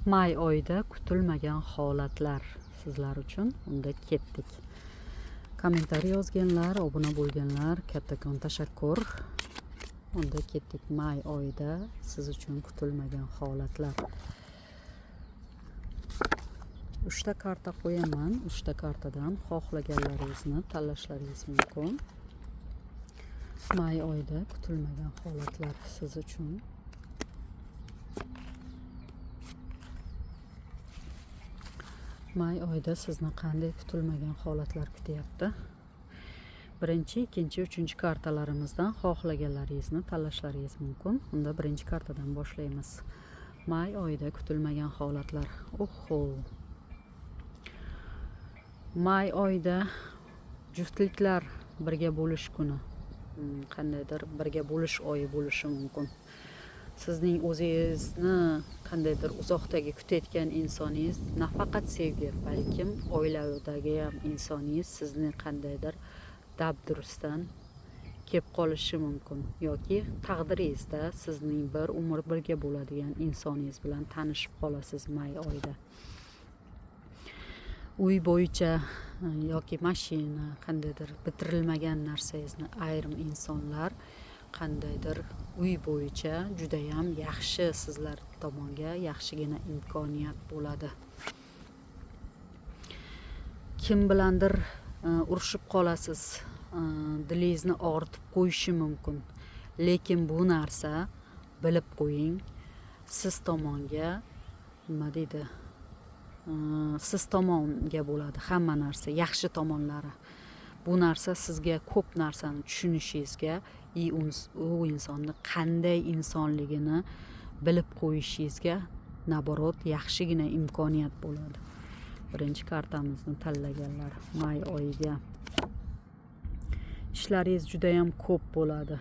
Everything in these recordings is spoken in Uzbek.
May oyida kutilmagan holatlar sizlar uchun. Unda ketdik. Kommentariy yozganlar, obuna bo'lganlar, kattakon tashakkur. Unda ketdik. May oyida siz uchun kutilmagan holatlar. 3 ta karta qo'yaman. 3 ta kartadan xohlaganlaringizni tanlashlaringiz mumkin. May oyida kutilmagan holatlar siz uchun. May oyida sizni qanday kutilmagan holatlar kutyapti? Birinchi, ikkinchi, uchinchi kartalarimizdan xohlaganlaringizni tanlashlaringiz mumkin. Unda birinchi kartadan boshlaymiz. May oyida kutilmagan holatlar. May oyida juftliklar birga bo'lish kuni. Qandaydir birga bo'lish oyi bo'lishi mumkin. Sizning o'zingizni qandaydir uzoqdagi kutayotgan insoningiz nafaqat sevgi, balkim oiladagi ham insoningiz sizni qandaydir dabdurustdan kelib qolishi mumkin yoki taqdiringizda sizning bir umr birga bo'ladigan insoningiz bilan tanishib qolasiz may oyida. Uy bo'yicha yoki mashina, qandaydir bitirilmagan narsangizni ayrim insonlar qandaydir uy bo'yicha juda ham yaxshi sizlar tomonga yaxshigina imkoniyat bo'ladi. Kim bilandir urushib qolasiz, dilingizni og'ritib qo'yishi mumkin. Lekin bu narsa bilib qo'ying, siz tomonga nima deydi? Siz tomonga bo'ladi hamma narsa, yaxshi tomonlari. Bu narsa sizga ko'p narsani tushunishingizga, u insonni qanday insonligini bilib qo'yishingizga naborot yaxshigina imkoniyat bo'ladi. Birinchi kartamizni tanlaganlar may oyiga. Ishlaringiz juda ham ko'p bo'ladi.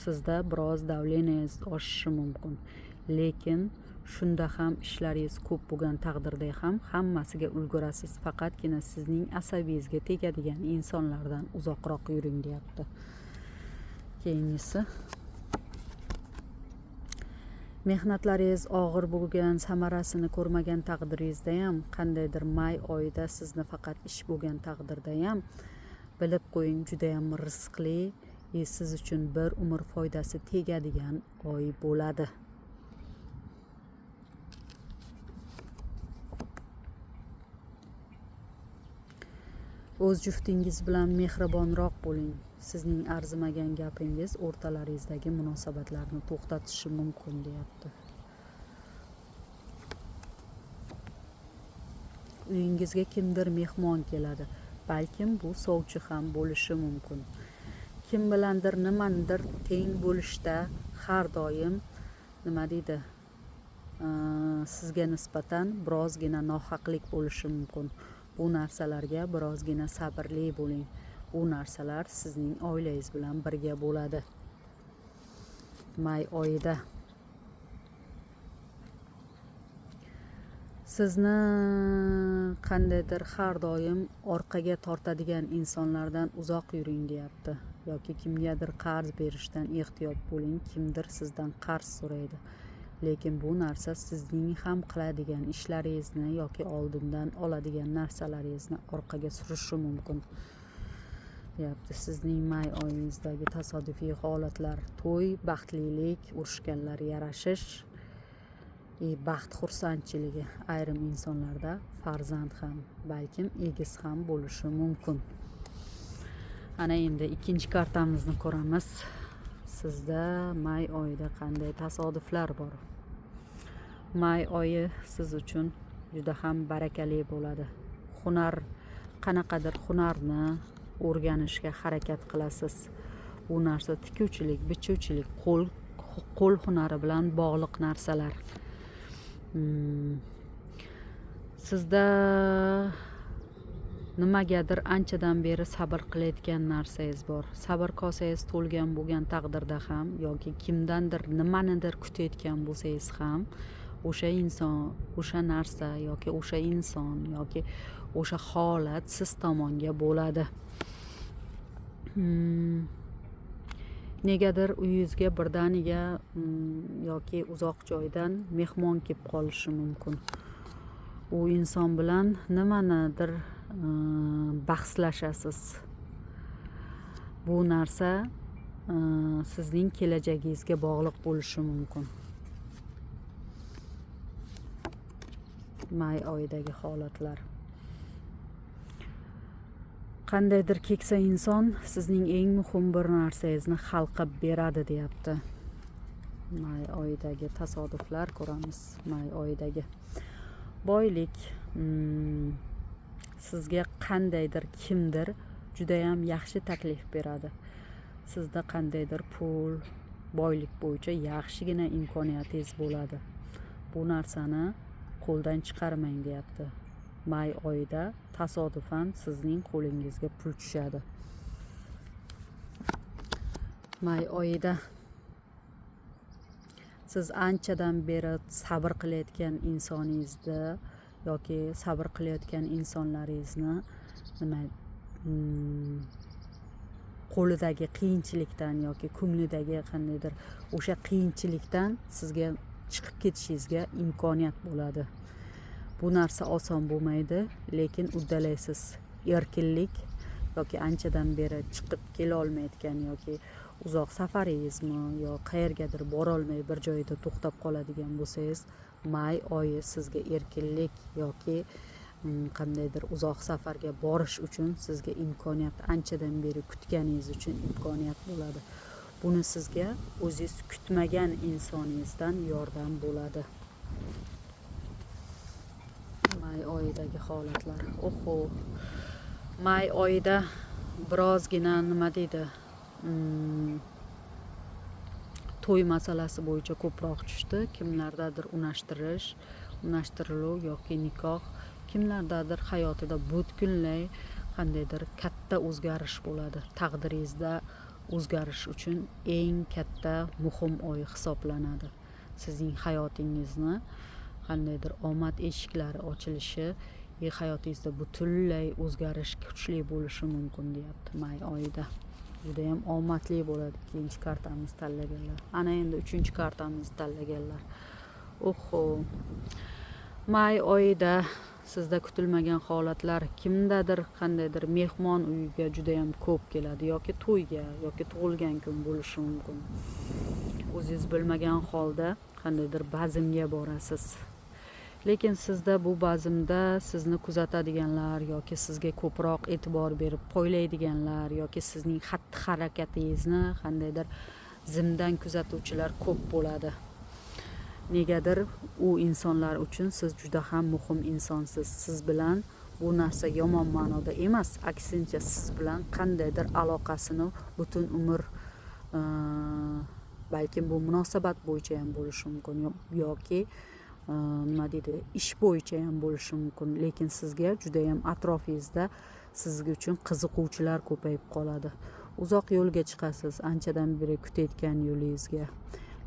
Sizda biroz davleningiz oshishi mumkin. Lekin shunda ham ishlaringiz ko'p bo'lgan taqdirda ham hammasiga ulgurasiz. Faqatgina sizning asabingizga tegadigan insonlardan uzoqroq yuring deyapti. Keyingisi. Mehnatlaringiz og'ir bo'lgan, samarasini ko'rmagan taqdiringizda ham qandaydir may oyida sizni faqat ish bo'lgan taqdirda ham bilib qo'ying, juda ham rizqli, siz uchun bir umr foydasi tegadigan oy bo'ladi. O'z juftingiz bilan mehribonroq bo'ling. Sizning arzimagan gapingiz o'rtalaringizdagi munosabatlarni to'xtatishi mumkin deyapti. Uyingizga kimdir mehmon keladi. Balkim bu sovchi ham bo'lishi mumkin. Kim bilandir nimanidir teng bo'lishda har doim nima deydi? Sizga nisbatan birozgina nohaqlik bo'lishi mumkin. Bu narsalarga birozgina sabrli bo'ling. Bu narsalar sizning oilangiz bilan birga bo'ladi. May oyida sizni qandaydir har doim orqaga tortadigan insonlardan uzoq yuring deyapti. Yoki kimgadir qarz berishdan ehtiyot bo'ling. Kimdir sizdan qarz so'raydi. Lekin bu narsa sizning ham qiladigan ishlaringizni yoki oldindan oladigan narsalaringizni orqaga surishi mumkin. Deyapti. Sizning may oyingizdagi tasodifiy holatlar: to'y, baxtlilik, urushganlar yarashish, baxt xursandchiligi. Ayrim insonlarda farzand ham, balkim egiz ham bo'lishi mumkin. Ana endi ikkinchi kartamizni ko'ramiz. Sizda may oyida qanday tasodiflar bor? May oyi siz uchun juda ham barakali bo'ladi. Qanaqadir hunarni o'rganishga harakat qilasiz. Bu narsa tikuvchilik, bichuvchilik, qo'l hunari bilan bog'liq narsalar. Sizda nimagadir anchadan beri sabr qilayotgan narsangiz bor. Sabr kosangiz to'lgan bo'lgan taqdirda ham yoki kimdandir nimanidir kutayotgan bo'lsangiz ham o'sha inson, o'sha narsa yoki o'sha inson yoki o'sha holat siz tomonga bo'ladi. negadir uyingizga birdaniga yoki uzoq joydan mehmon kelib qolishi mumkin. U inson bilan nimanidir bahslashasiz. Bu narsa sizning kelajagingizga bog'liq bo'lishi mumkin. May oyidagi holatlar. Qandaydir keksa inson sizning eng muhim bir narsangizni hal qilib beradi deyapti. May oyidagi tasodiflar ko'ramiz. May oyidagi boylik. Sizga qandaydir kimdir juda ham yaxshi taklif beradi. Sizda qandaydir pul, boylik bo'yicha yaxshigina imkoniyatingiz bo'ladi. Bu narsani qo'ldan chiqarmang deyapti. May oyida tasodifan sizning qo'lingizga pul tushadi. May oyida siz anchadan beri sabr qilayotgan insoningizni yoki sabr qilayotgan insonlaringizni qo'lidagi qiyinchilikdan yoki ko'nglidagi qandaydir o'sha qiyinchilikdan sizga chiqib ketishingizga imkoniyat bo'ladi. Bu narsa oson bo'lmaydi, lekin uddalaysiz. Erkinlik yoki anchadan beri chiqib kela olmayotgan yoki uzoq safaringizmi yo qayergadir bora olmay bir joyda to'xtab qoladigan bo'lsangiz, may oyi sizga erkinlik yoki qandaydir uzoq safarga borish uchun sizga imkoniyat, anchadan beri kutganingiz uchun imkoniyat bo'ladi. Buni sizga o'zingiz kutmagan insoningizdan yordam bo'ladi. May oyidagi holatlar. May oyida birozgina nima deydi? To'y masalasi bo'yicha ko'proq tushdi. Kimlardadir unashtiruv yoki nikoh, kimlardadir hayotida butunlay qandaydir katta o'zgarish bo'ladi. Taqdiringizda o'zgarish uchun eng katta muhim oy hisoblanadi. Sizning hayotingizni qandaydir omad eshiklari ochilishi, hayotingizda butunlay o'zgarish kuchli bo'lishi mumkin deyapti may oyida. Juda ham omadli bo'ladi. Ikkinchi kartamizni tanlaganlar. Ana endi uchinchi kartamizni tanlaganlar. May oyida sizda kutilmagan holatlar, kimdadir qandaydir mehmon uyiga juda ham ko'p keladi yoki to'yga yoki tug'ilgan kun bo'lishi mumkin. O'zingiz bilmagan holda qandaydir bazmga borasiz. Lekin sizda bu bazmda sizni kuzatadiganlar yoki sizga ko'proq e'tibor berib poylaydiganlar yoki sizning xatti-harakatingizni qandaydir zimdan kuzatuvchilar ko'p bo'ladi. Negadir u insonlar uchun siz juda ham muhim insonsiz. Siz bilan bu narsa yomon ma'noda emas, aksincha siz bilan qandaydir aloqasini butun umr balkim bu munosabat bo'yicha ham bo'lishi mumkin yoki nima deydi, ish bo'yicha ham bo'lishi mumkin, lekin sizga juda ham atrofingizda sizga uchun qiziquvchilar ko'payib qoladi. Uzoq yo'lga chiqasiz, anchadan beri kutayotgan yo'lingizga.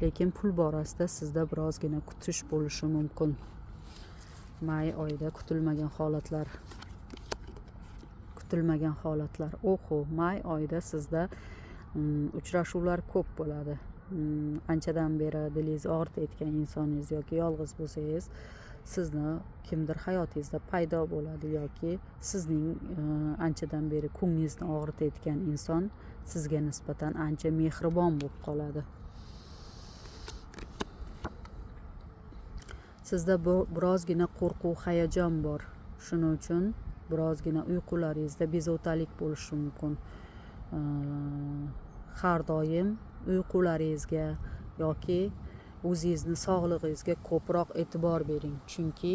Lekin pul borasida sizda birozgina kutish bo'lishi mumkin. May oyida kutilmagan holatlar. May oyida sizda uchrashuvlar ko'p bo'ladi. Anchadan beri dilingizni og'ritayotgan insoningiz yoki yolg'iz bo'lsangiz, sizni kimdir hayotingizda paydo bo'ladi yoki sizning anchadan beri ko'nglingizni og'ritayotgan inson sizga nisbatan ancha mehribon bo'lib qoladi. Sizda birozgina qo'rquv, hayajon bor. Shuning uchun birozgina uyqularingizda bezovtalik bo'lishi mumkin. Har doim uyqularingizga yoki o'zingizni sog'lig'ingizga ko'proq e'tibor bering. Chunki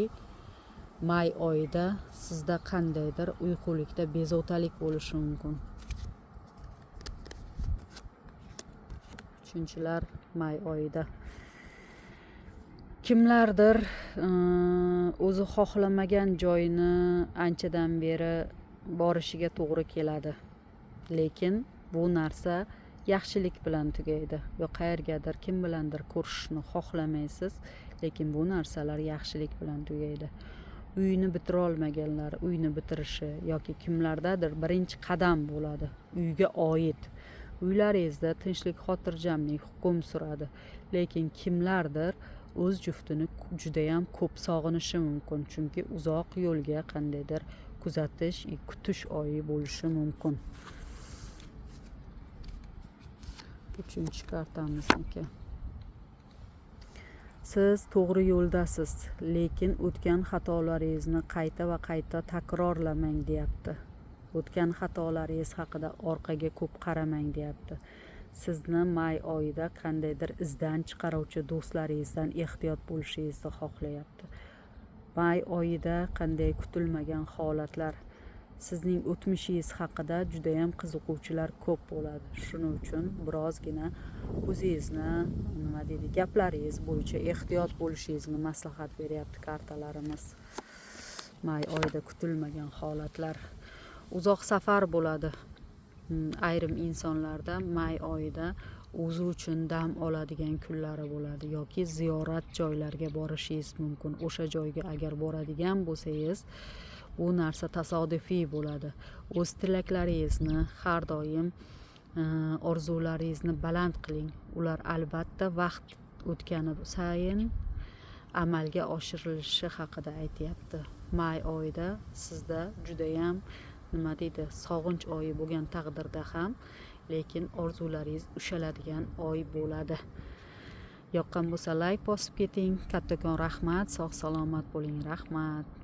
may oyida sizda qandaydir uyqulikda bezovtalik bo'lishi mumkin. Uchinchilar, may oyida kimlardir o'zi xohlamagan joyni anchadan beri borishiga to'g'ri keladi. Lekin bu narsa yaxshilik bilan tugaydi. Yo qayergadir kim bilandir ko'rishishni xohlamaysiz, lekin bu narsalar yaxshilik bilan tugaydi. Uyini bitira olmaganlar uyini bitirishi yoki kimlardadir birinchi qadam bo'ladi. Uyga oid. uylaringizda tinchlik xotirjamlik hukm suradi, lekin kimlardir o'z juftini judayam ko'p sog'inishi mumkin, chunki uzoq yo'lga qandaydir kuzatish, kutish oyi bo'lishi mumkin. 3-kartamizniki. Siz to'g'ri yo'ldasiz, lekin o'tgan xatolaringizni qayta va qayta takrorlamang deyapti. O'tgan xatolaringiz haqida orqaga ko'p qaramang deyapti. Sizni may oyida qandaydir izdan chiqaruvchi do'stlaringizdan ehtiyot bo'lishingizni xohlayapti. May oyida qanday kutilmagan holatlar, sizning o'tmishingiz haqida judayam qiziquvchilar ko'p bo'ladi. Shuning uchun birozgina o'zingizni gaplaringiz bo'yicha ehtiyot bo'lishingizni maslahat beryapti kartalarimiz. May oyida kutilmagan holatlar, uzoq safar bo'ladi. Ayrim insonlarda may oyida o'zi uchun dam oladigan kunlari bo'ladi yoki ziyorat joylarga borishingiz mumkin. O'sha joyga agar boradigan bo'lsangiz, bu narsa tasodifiy bo'ladi. O'z tilaklaringizni har doim orzularingizni baland qiling. Ular albatta vaqt o'tgani sayin amalga oshirilishi haqida aytyapti. May oyida sizda judayam sog'inch oyi bo'lgan taqdirda ham, lekin orzularingiz ushaladigan oy bo'ladi. Yoqqan bo'lsa like bosib keting. Kattakon rahmat, sog' salomat bo'ling. Rahmat.